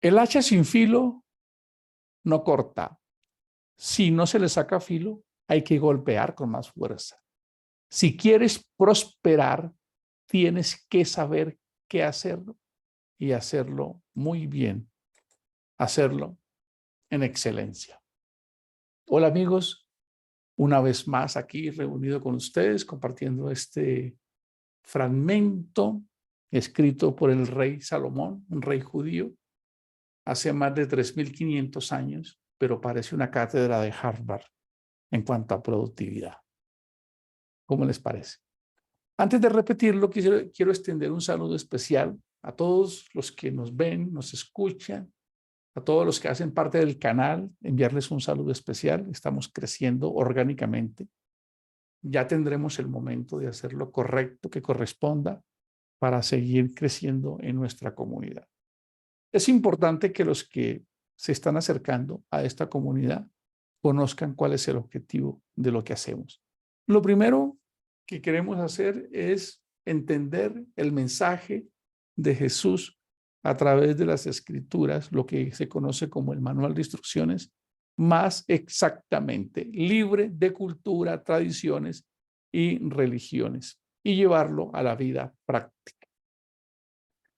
El hacha sin filo no corta. Si no se le saca filo, hay que golpear con más fuerza. Si quieres prosperar, tienes que saber qué hacerlo y hacerlo muy bien, hacerlo en excelencia. Hola amigos, una vez más aquí reunido con ustedes compartiendo este fragmento escrito por el rey Salomón, un rey judío, hace más de 3.500 años, pero parece una cátedra de Harvard en cuanto a productividad. ¿Cómo les parece? Antes de repetirlo, quiero extender un saludo especial a todos los que nos ven, nos escuchan, a todos los que hacen parte del canal, enviarles un saludo especial. Estamos creciendo orgánicamente. Ya tendremos el momento de hacer lo correcto que corresponda para seguir creciendo en nuestra comunidad. Es importante que los que se están acercando a esta comunidad conozcan cuál es el objetivo de lo que hacemos. Lo primero que queremos hacer es entender el mensaje de Jesús a través de las escrituras, lo que se conoce como el manual de instrucciones, más exactamente, libre de cultura, tradiciones y religiones, y llevarlo a la vida práctica.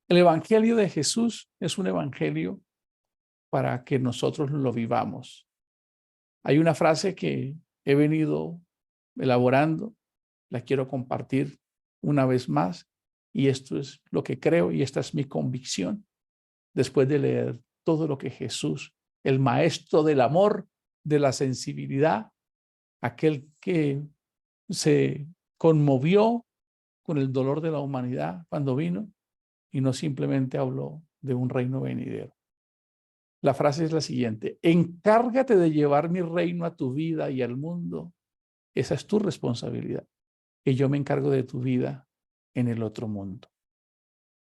El evangelio de Jesús es un evangelio para que nosotros lo vivamos. Hay una frase que he venido elaborando, la quiero compartir una vez más, y esto es lo que creo y esta es mi convicción después de leer todo lo que Jesús, el maestro del amor, de la sensibilidad, aquel que se conmovió con el dolor de la humanidad cuando vino y no simplemente habló de un reino venidero. La frase es la siguiente: encárgate de llevar mi reino a tu vida y al mundo. Esa es tu responsabilidad. Y yo me encargo de tu vida en el otro mundo.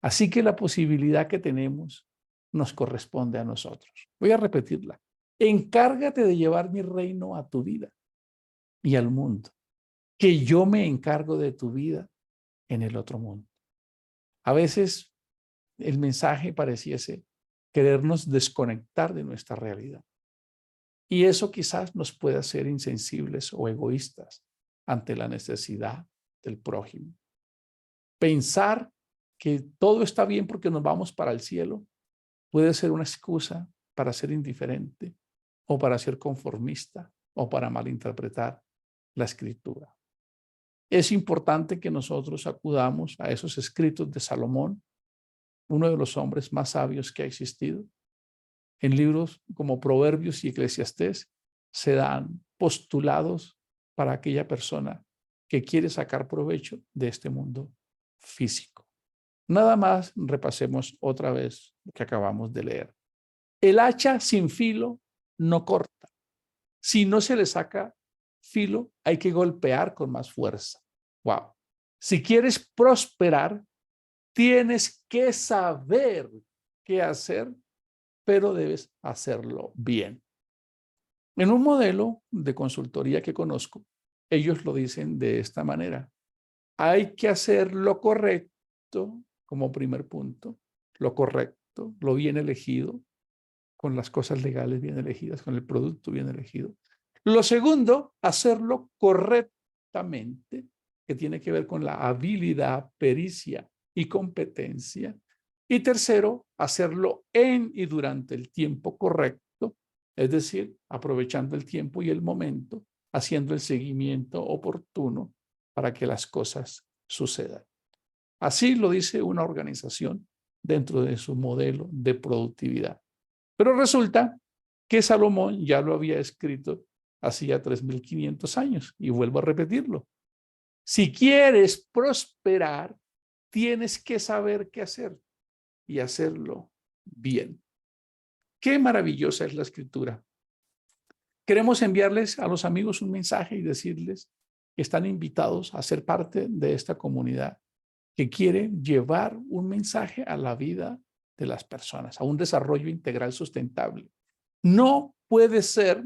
Así que la posibilidad que tenemos nos corresponde a nosotros. Voy a repetirla. Encárgate de llevar mi reino a tu vida y al mundo. Que yo me encargo de tu vida en el otro mundo. A veces el mensaje pareciese querernos desconectar de nuestra realidad. Y eso quizás nos pueda hacer insensibles o egoístas ante la necesidad del prójimo. Pensar que todo está bien porque nos vamos para el cielo puede ser una excusa para ser indiferente o para ser conformista o para malinterpretar la escritura. Es importante que nosotros acudamos a esos escritos de Salomón, uno de los hombres más sabios que ha existido. En libros como Proverbios y Eclesiastés se dan postulados para aquella persona que quiere sacar provecho de este mundo físico. Nada más repasemos otra vez lo que acabamos de leer. El hacha sin filo no corta. Si no se le saca filo, hay que golpear con más fuerza. Wow. Si quieres prosperar, tienes que saber qué hacer, pero debes hacerlo bien. En un modelo de consultoría que conozco, ellos lo dicen de esta manera: hay que hacer lo correcto como primer punto, lo correcto, lo bien elegido, con las cosas legales bien elegidas, con el producto bien elegido. Lo segundo, hacerlo correctamente, que tiene que ver con la habilidad, pericia y competencia. Y tercero, hacerlo en y durante el tiempo correcto, es decir, aprovechando el tiempo y el momento, haciendo el seguimiento oportuno para que las cosas sucedan. Así lo dice una organización dentro de su modelo de productividad. Pero resulta que Salomón ya lo había escrito hacía 3.500 años, y vuelvo a repetirlo. Si quieres prosperar, tienes que saber qué hacer y hacerlo bien. Qué maravillosa es la escritura. Queremos enviarles a los amigos un mensaje y decirles que están invitados a ser parte de esta comunidad que quiere llevar un mensaje a la vida de las personas, a un desarrollo integral sustentable. No puede ser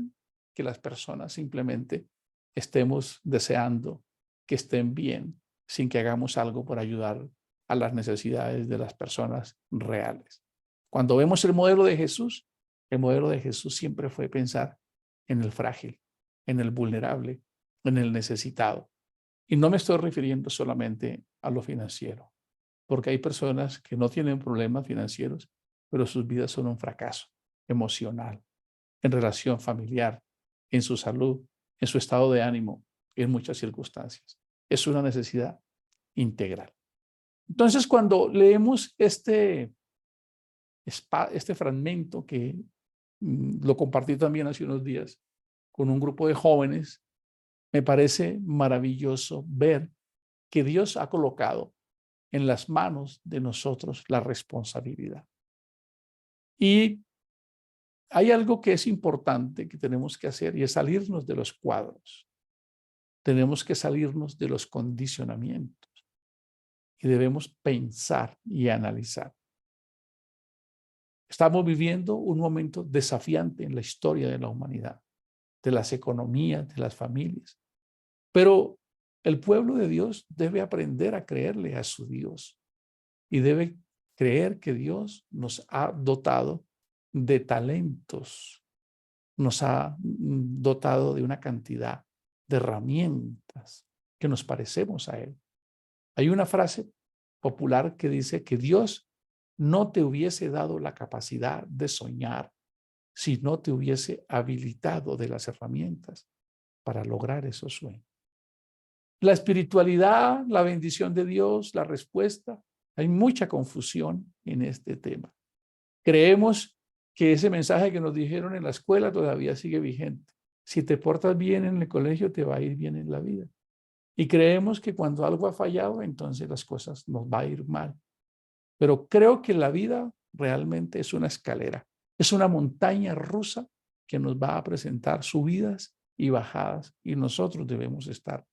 que las personas simplemente estemos deseando que estén bien sin que hagamos algo por ayudar a las necesidades de las personas reales. Cuando vemos el modelo de Jesús siempre fue pensar en el frágil, en el vulnerable, en el necesitado. Y no me estoy refiriendo solamente a lo financiero, porque hay personas que no tienen problemas financieros, pero sus vidas son un fracaso emocional, en relación familiar, en su salud, en su estado de ánimo, en muchas circunstancias. Es una necesidad integral. Entonces, cuando leemos este fragmento que lo compartí también hace unos días con un grupo de jóvenes, me parece maravilloso ver que Dios ha colocado en las manos de nosotros la responsabilidad. Y hay algo que es importante que tenemos que hacer y es salirnos de los cuadros. Tenemos que salirnos de los condicionamientos y debemos pensar y analizar. Estamos viviendo un momento desafiante en la historia de la humanidad, de las economías, de las familias. Pero el pueblo de Dios debe aprender a creerle a su Dios y debe creer que Dios nos ha dotado de talentos, nos ha dotado de una cantidad de herramientas que nos parecemos a Él. Hay una frase popular que dice que Dios no te hubiese dado la capacidad de soñar si no te hubiese habilitado de las herramientas para lograr esos sueños. La espiritualidad, la bendición de Dios, la respuesta, hay mucha confusión en este tema. Creemos que ese mensaje que nos dijeron en la escuela todavía sigue vigente. Si te portas bien en el colegio, te va a ir bien en la vida. Y creemos que cuando algo ha fallado, entonces las cosas nos va a ir mal. Pero creo que la vida realmente es una escalera, es una montaña rusa que nos va a presentar subidas y bajadas y nosotros debemos estar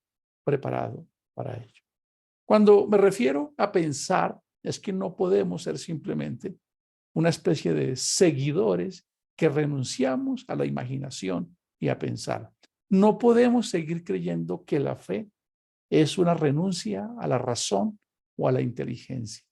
preparados para ello. Cuando me refiero a pensar, es que no podemos ser simplemente una especie de seguidores que renunciamos a la imaginación y a pensar. No podemos seguir creyendo que la fe es una renuncia a la razón o a la inteligencia.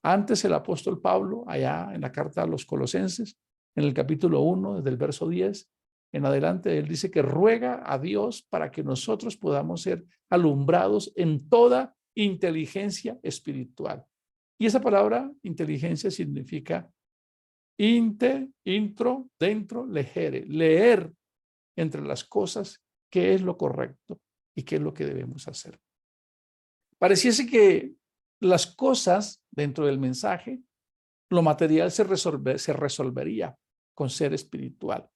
Antes el apóstol Pablo, allá en la carta a los Colosenses, en el capítulo 1, desde el verso 10 en adelante, él dice que ruega a Dios para que nosotros podamos ser alumbrados en toda inteligencia espiritual. Y esa palabra inteligencia significa intro, dentro, legere, leer entre las cosas qué es lo correcto y qué es lo que debemos hacer. Pareciese que las cosas dentro del mensaje, lo material se resolvería con ser espiritual.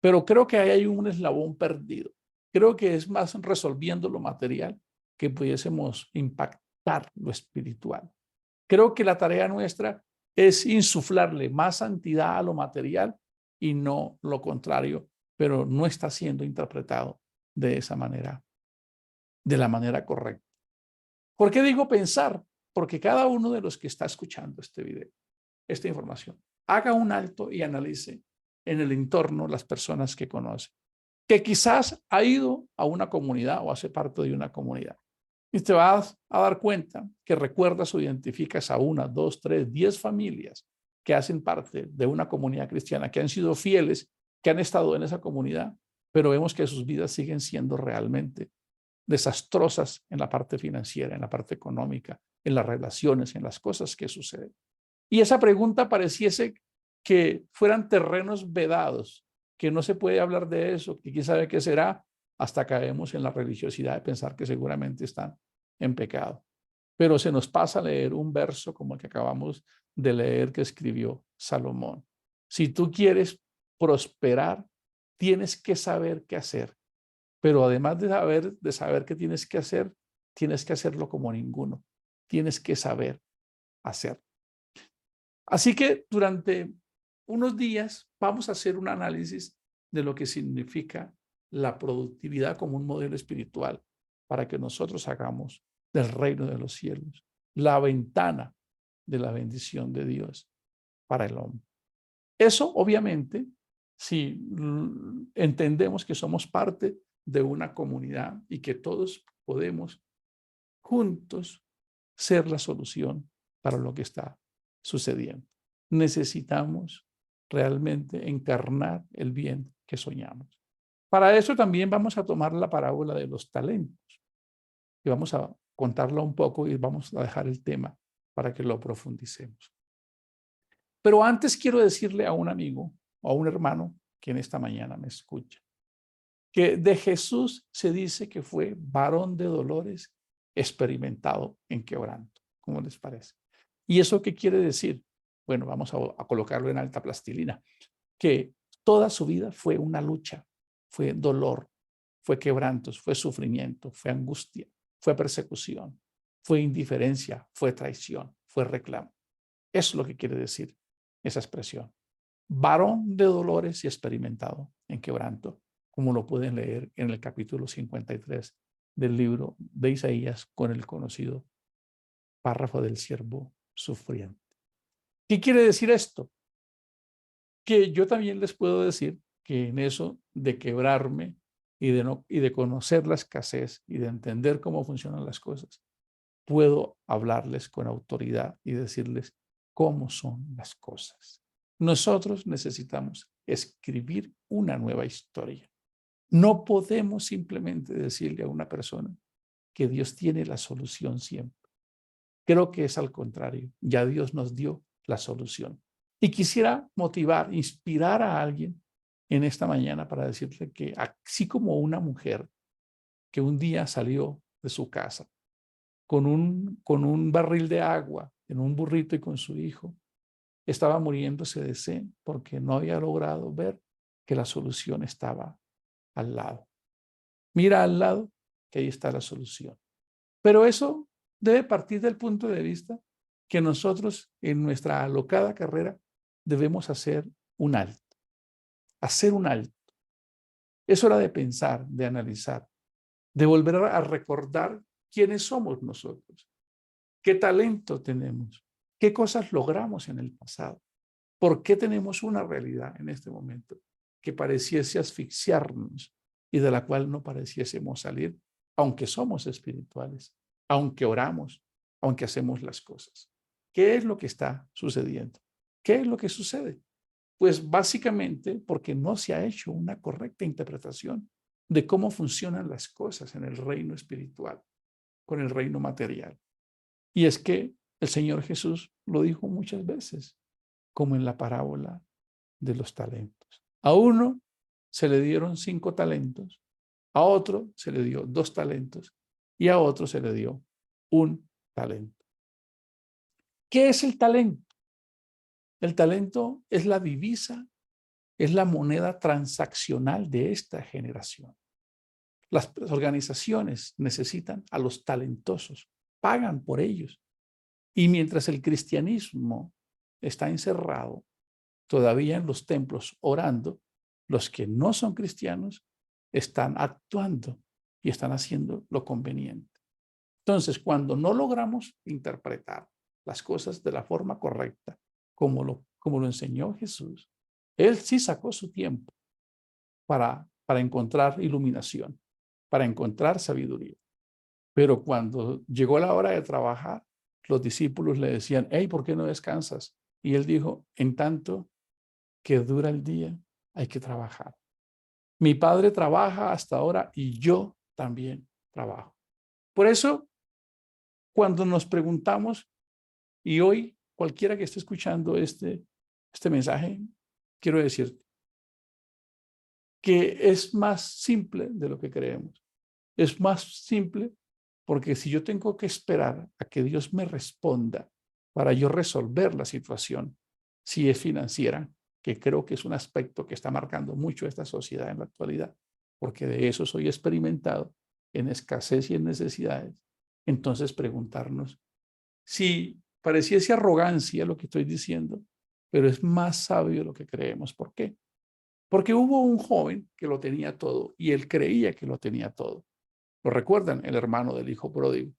Pero creo que ahí hay un eslabón perdido. Creo que es más resolviendo lo material que pudiésemos impactar lo espiritual. Creo que la tarea nuestra es insuflarle más santidad a lo material y no lo contrario, pero no está siendo interpretado de esa manera, de la manera correcta. ¿Por qué digo pensar? Porque cada uno de los que está escuchando este video, esta información, haga un alto y analice en el entorno las personas que conoce, que quizás ha ido a una comunidad o hace parte de una comunidad. Y te vas a dar cuenta que recuerdas o identificas a 1, 2, 3, 10 familias que hacen parte de una comunidad cristiana, que han sido fieles, que han estado en esa comunidad, pero vemos que sus vidas siguen siendo realmente desastrosas en la parte financiera, en la parte económica, en las relaciones, en las cosas que suceden. Y esa pregunta pareciese que fueran terrenos vedados, que no se puede hablar de eso, que quién sabe qué será, hasta caemos en la religiosidad de pensar que seguramente están en pecado. Pero se nos pasa a leer un verso como el que acabamos de leer que escribió Salomón. Si tú quieres prosperar, tienes que saber qué hacer. Pero además de saber qué tienes que hacerlo como ninguno. Tienes que saber hacer. Así que durante unos días vamos a hacer un análisis de lo que significa la productividad como un modelo espiritual para que nosotros hagamos del reino de los cielos la ventana de la bendición de Dios para el hombre. Eso, obviamente, si entendemos que somos parte de una comunidad y que todos podemos juntos ser la solución para lo que está sucediendo. necesitamos realmente encarnar el bien que soñamos. Para eso también vamos a tomar la parábola de los talentos y vamos a contarla un poco y vamos a dejar el tema para que lo profundicemos. Pero antes quiero decirle a un amigo o a un hermano que en esta mañana me escucha, que de Jesús se dice que fue varón de dolores, experimentado en quebranto. ¿Cómo les parece? ¿Y eso qué quiere decir? Bueno, vamos a colocarlo en alta plastilina, que toda su vida fue una lucha, fue dolor, fue quebrantos, fue sufrimiento, fue angustia, fue persecución, fue indiferencia, fue traición, fue reclamo. Eso es lo que quiere decir esa expresión. Varón de dolores y experimentado en quebranto, como lo pueden leer en el capítulo 53 del libro de Isaías con el conocido párrafo del siervo sufriente. ¿Qué quiere decir esto? Que yo también les puedo decir que en eso de quebrarme y de conocer la escasez y de entender cómo funcionan las cosas, puedo hablarles con autoridad y decirles cómo son las cosas. Nosotros necesitamos escribir una nueva historia. No podemos simplemente decirle a una persona que Dios tiene la solución siempre. Creo que es al contrario. Ya Dios nos dio la solución. Y quisiera motivar, inspirar a alguien en esta mañana para decirle que así como una mujer que un día salió de su casa con un barril de agua en un burrito y con su hijo, estaba muriéndose de sed porque no había logrado ver que la solución estaba al lado. Mira al lado que ahí está la solución. Pero eso debe partir del punto de vista que nosotros en nuestra alocada carrera debemos hacer un alto. Hacer un alto. Es hora de pensar, de analizar, de volver a recordar quiénes somos nosotros, qué talento tenemos, qué cosas logramos en el pasado, por qué tenemos una realidad en este momento que pareciese asfixiarnos y de la cual no pareciésemos salir, aunque somos espirituales, aunque oramos, aunque hacemos las cosas. ¿Qué es lo que está sucediendo? ¿Qué es lo que sucede? Pues básicamente porque no se ha hecho una correcta interpretación de cómo funcionan las cosas en el reino espiritual, con el reino material. Y es que el Señor Jesús lo dijo muchas veces, como en la parábola de los talentos. A uno se le dieron 5 talentos, a otro se le dio 2 talentos y a otro se le dio 1 talento. ¿Qué es el talento? El talento es la divisa, es la moneda transaccional de esta generación. Las organizaciones necesitan a los talentosos, pagan por ellos. Y mientras el cristianismo está encerrado todavía en los templos orando, los que no son cristianos están actuando y están haciendo lo conveniente. Entonces, cuando no logramos interpretar las cosas de la forma correcta, como lo enseñó Jesús, Él sí sacó su tiempo para encontrar iluminación, para encontrar sabiduría. Pero cuando llegó la hora de trabajar, los discípulos le decían, hey, ¿por qué no descansas? Y Él dijo, en tanto que dura el día, hay que trabajar. Mi padre trabaja hasta ahora y yo también trabajo. Por eso, cuando nos preguntamos, y hoy cualquiera que esté escuchando este mensaje, quiero decir que es más simple de lo que creemos. Es más simple porque si yo tengo que esperar a que Dios me responda para yo resolver la situación, si es financiera, que creo que es un aspecto que está marcando mucho esta sociedad en la actualidad, porque de eso soy experimentado en escasez y en necesidades, entonces preguntarnos si pareciese arrogancia lo que estoy diciendo, pero es más sabio lo que creemos. ¿Por qué? Porque hubo un joven que lo tenía todo y él creía que lo tenía todo. ¿Lo recuerdan? El hermano del hijo pródigo.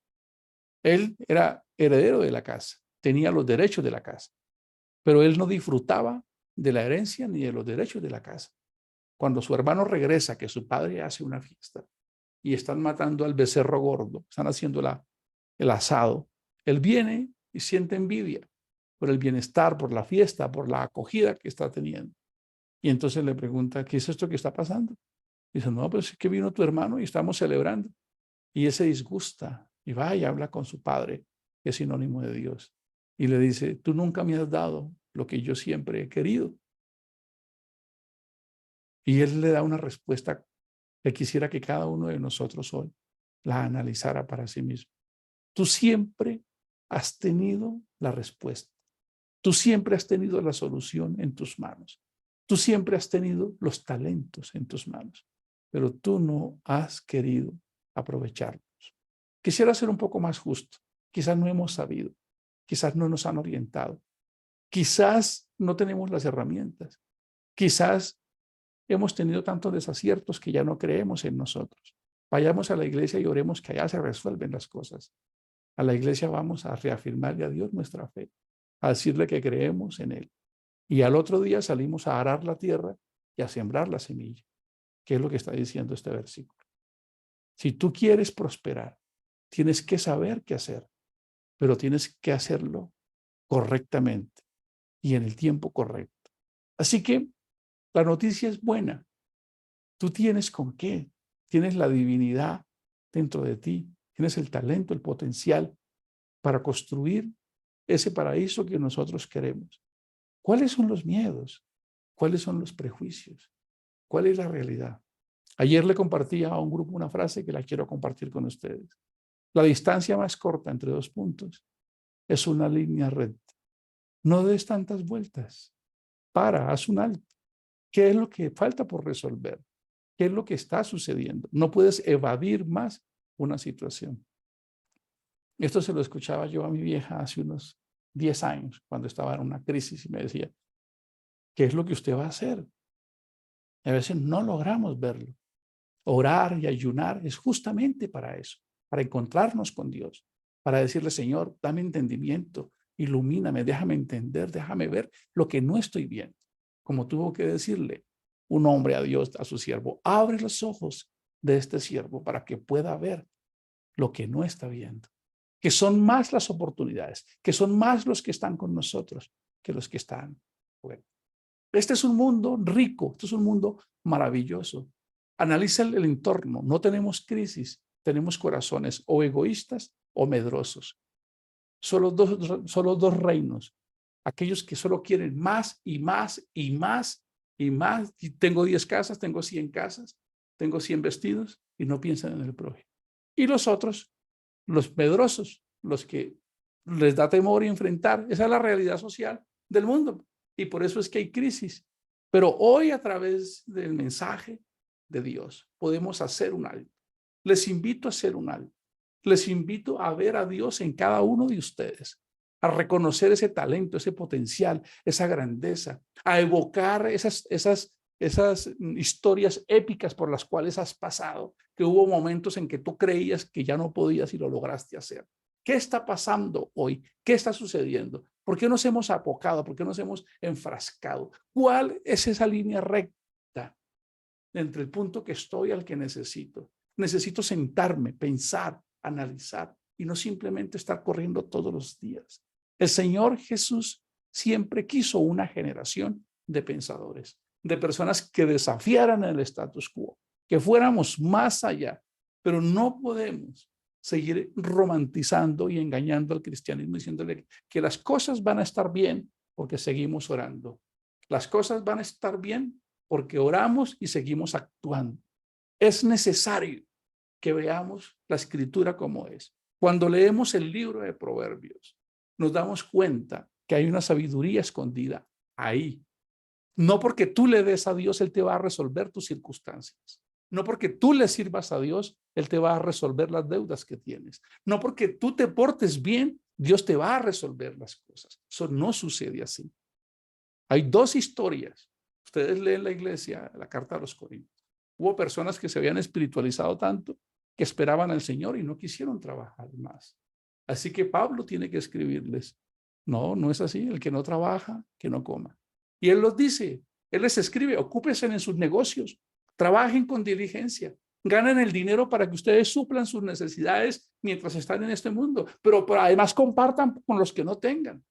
Él era heredero de la casa, tenía los derechos de la casa, pero él no disfrutaba de la herencia ni de los derechos de la casa. Cuando su hermano regresa, que su padre hace una fiesta y están matando al becerro gordo, están haciendo el asado, él viene y siente envidia por el bienestar, por la fiesta, por la acogida que está teniendo. Y entonces le pregunta, ¿qué es esto que está pasando? Dice, no, pues es que vino tu hermano y estamos celebrando. Y él se disgusta y va y habla con su padre, que es sinónimo de Dios. Y le dice, tú nunca me has dado lo que yo siempre he querido. Y él le da una respuesta que quisiera que cada uno de nosotros hoy la analizara para sí mismo. Tú siempre has tenido la respuesta. Tú siempre has tenido la solución en tus manos. Tú siempre has tenido los talentos en tus manos, pero tú no has querido aprovecharlos. Quisiera ser un poco más justo. Quizás no hemos sabido, quizás no nos han orientado, quizás no tenemos las herramientas, quizás hemos tenido tantos desaciertos que ya no creemos en nosotros. Vayamos a la iglesia y oremos que allá se resuelven las cosas. A la iglesia vamos a reafirmarle a Dios nuestra fe, a decirle que creemos en Él. Y al otro día salimos a arar la tierra y a sembrar la semilla, que es lo que está diciendo este versículo. Si tú quieres prosperar, tienes que saber qué hacer, pero tienes que hacerlo correctamente y en el tiempo correcto. Así que la noticia es buena. Tú tienes con qué, tienes la divinidad dentro de ti, tienes el talento, el potencial para construir ese paraíso que nosotros queremos. ¿Cuáles son los miedos? ¿Cuáles son los prejuicios? ¿Cuál es la realidad? Ayer le compartí a un grupo una frase que la quiero compartir con ustedes. La distancia más corta entre dos puntos es una línea recta. No des tantas vueltas. Haz un alto. ¿Qué es lo que falta por resolver? ¿Qué es lo que está sucediendo? No puedes evadir más una situación. Esto se lo escuchaba yo a mi vieja hace unos 10 años, cuando estaba en una crisis y me decía, ¿qué es lo que usted va a hacer? Y a veces no logramos verlo. Orar y ayunar es justamente para eso, para encontrarnos con Dios, para decirle, Señor, dame entendimiento, ilumíname, déjame entender, déjame ver lo que no estoy viendo. Como tuvo que decirle un hombre a Dios, a su siervo, abre los ojos de este siervo para que pueda ver lo que no está viendo, que son más las oportunidades, que son más los que están con nosotros que los que están fuera. Este es un mundo rico, este es un mundo maravilloso. Analiza el entorno, no tenemos crisis, tenemos corazones o egoístas o medrosos. Solo dos reinos, aquellos que solo quieren más y más y más y más. Y tengo 10 casas, tengo 100 casas, tengo 100 vestidos y no piensan en el prójimo. Y los otros, los medrosos, los que les da temor enfrentar. Esa es la realidad social del mundo. Y por eso es que hay crisis. Pero hoy, a través del mensaje de Dios, podemos hacer un alto. Les invito a hacer un alto. Les invito a ver a Dios en cada uno de ustedes, a reconocer ese talento, ese potencial, esa grandeza, a evocar esas historias épicas por las cuales has pasado, que hubo momentos en que tú creías que ya no podías y lo lograste hacer. ¿Qué está pasando hoy? ¿Qué está sucediendo? ¿Por qué nos hemos apocado? ¿Por qué nos hemos enfrascado? ¿Cuál es esa línea recta entre el punto que estoy al que necesito? Necesito sentarme, pensar, analizar y no simplemente estar corriendo todos los días. El Señor Jesús siempre quiso una generación de pensadores, de personas que desafiaran el status quo, que fuéramos más allá, pero no podemos seguir romantizando y engañando al cristianismo diciéndole que las cosas van a estar bien porque seguimos orando. Las cosas van a estar bien porque oramos y seguimos actuando. Es necesario que veamos la escritura como es. Cuando leemos el libro de Proverbios, nos damos cuenta que hay una sabiduría escondida ahí. No porque tú le des a Dios, Él te va a resolver tus circunstancias. No porque tú le sirvas a Dios, Él te va a resolver las deudas que tienes. No porque tú te portes bien, Dios te va a resolver las cosas. Eso no sucede así. Hay dos historias. Ustedes leen la iglesia, la carta a los Corintios. Hubo personas que se habían espiritualizado tanto que esperaban al Señor y no quisieron trabajar más. Así que Pablo tiene que escribirles, no, no es así, el que no trabaja, que no coma. Y él los dice, él les escribe, ocúpense en sus negocios, trabajen con diligencia, ganen el dinero para que ustedes suplan sus necesidades mientras están en este mundo, pero además compartan con los que no tengan.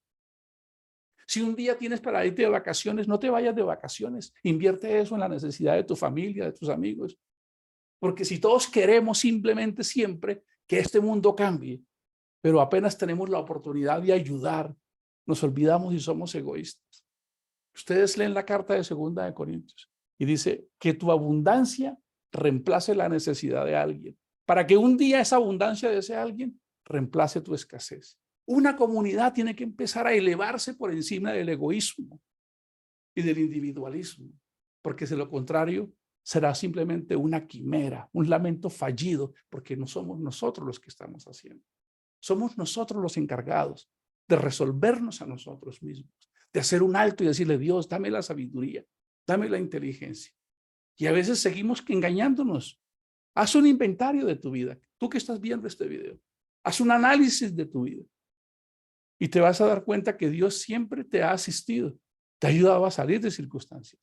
Si un día tienes para irte de vacaciones, no te vayas de vacaciones. Invierte eso en la necesidad de tu familia, de tus amigos. Porque si todos queremos simplemente siempre que este mundo cambie, pero apenas tenemos la oportunidad de ayudar, nos olvidamos y somos egoístas. Ustedes leen la carta de 2 de Corintios y dice que tu abundancia reemplace la necesidad de alguien, para que un día esa abundancia de ese alguien reemplace tu escasez. Una comunidad tiene que empezar a elevarse por encima del egoísmo y del individualismo, porque de lo contrario será simplemente una quimera, un lamento fallido, porque no somos nosotros los que estamos haciendo. Somos nosotros los encargados de resolvernos a nosotros mismos, de hacer un alto y decirle, Dios, dame la sabiduría, dame la inteligencia. Y a veces seguimos engañándonos. Haz un inventario de tu vida. Tú que estás viendo este video, haz un análisis de tu vida y te vas a dar cuenta que Dios siempre te ha asistido, te ha ayudado a salir de circunstancias.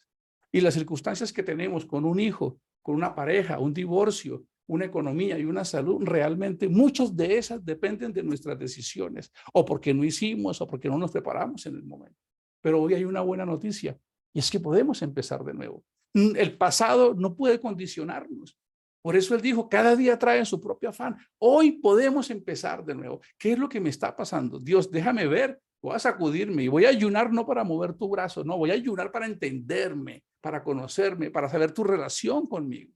Y las circunstancias que tenemos con un hijo, con una pareja, un divorcio, una economía y una salud, realmente muchas de esas dependen de nuestras decisiones, o porque no hicimos, o porque no nos preparamos en el momento. Pero hoy hay una buena noticia, y es que podemos empezar de nuevo. El pasado no puede condicionarnos. Por eso él dijo, cada día trae su propio afán. Hoy podemos empezar de nuevo. ¿Qué es lo que me está pasando? Dios, déjame ver, voy a sacudirme y voy a ayunar no para mover tu brazo, no, voy a ayunar para entenderme, para conocerme, para saber tu relación conmigo.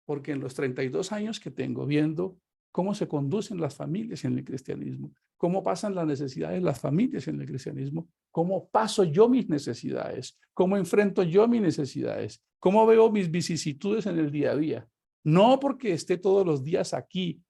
Porque en los 32 años que tengo viendo cómo se conducen las familias en el cristianismo, cómo pasan las necesidades de las familias en el cristianismo, cómo paso yo mis necesidades, cómo enfrento yo mis necesidades, cómo veo mis vicisitudes en el día a día. No porque esté todos los días aquí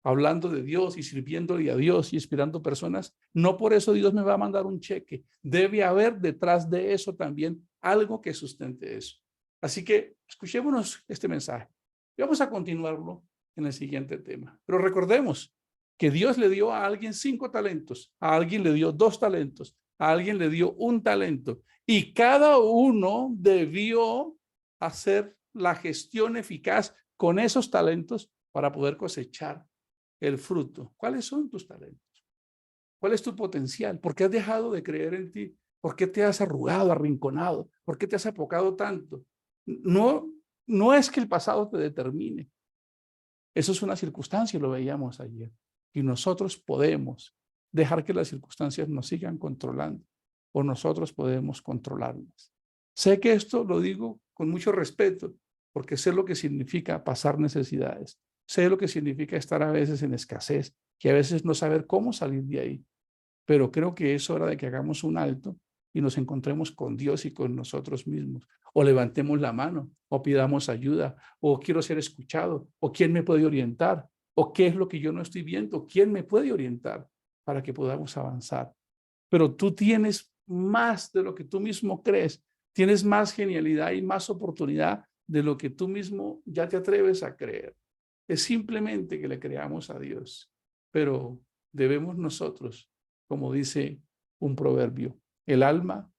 hablando de Dios y sirviéndole a Dios y inspirando personas, no por eso Dios me va a mandar un cheque. Debe haber detrás de eso también algo que sustente eso. Así que escuchémonos este mensaje. Y vamos a continuarlo en el siguiente tema. Pero recordemos que Dios le dio a alguien 5 talentos, a alguien le dio 2 talentos, a alguien le dio 1 talento. Y cada uno debió hacer la gestión eficaz con esos talentos para poder cosechar el fruto. ¿Cuáles son tus talentos? ¿Cuál es tu potencial? ¿Por qué has dejado de creer en ti? ¿Por qué te has arrugado, arrinconado? ¿Por qué te has apocado tanto? No es que el pasado te determine. Eso es una circunstancia, lo veíamos ayer. Y nosotros podemos dejar que las circunstancias nos sigan controlando o nosotros podemos controlarlas. Sé que esto lo digo con mucho respeto porque sé lo que significa pasar necesidades. Sé lo que significa estar a veces en escasez, que a veces no saber cómo salir de ahí. Pero creo que es hora de que hagamos un alto y nos encontremos con Dios y con nosotros mismos. O levantemos la mano, o pidamos ayuda, o quiero ser escuchado, o quién me puede orientar, o qué es lo que yo no estoy viendo, quién me puede orientar para que podamos avanzar. Pero tú tienes más de lo que tú mismo crees, tienes más genialidad y más oportunidad de lo que tú mismo ya te atreves a creer. Es simplemente que le creamos a Dios, pero debemos nosotros, como dice un proverbio, el alma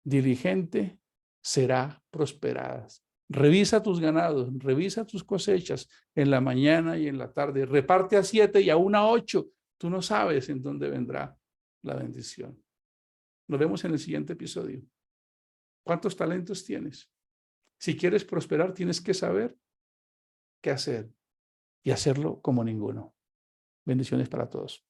diligente será prosperada. Revisa tus ganados, revisa tus cosechas en la mañana y en la tarde, reparte a 7 y aún a 8. Tú no sabes en dónde vendrá la bendición. Nos vemos en el siguiente episodio. ¿Cuántos talentos tienes? Si quieres prosperar, tienes que saber qué hacer y hacerlo como ninguno. Bendiciones para todos.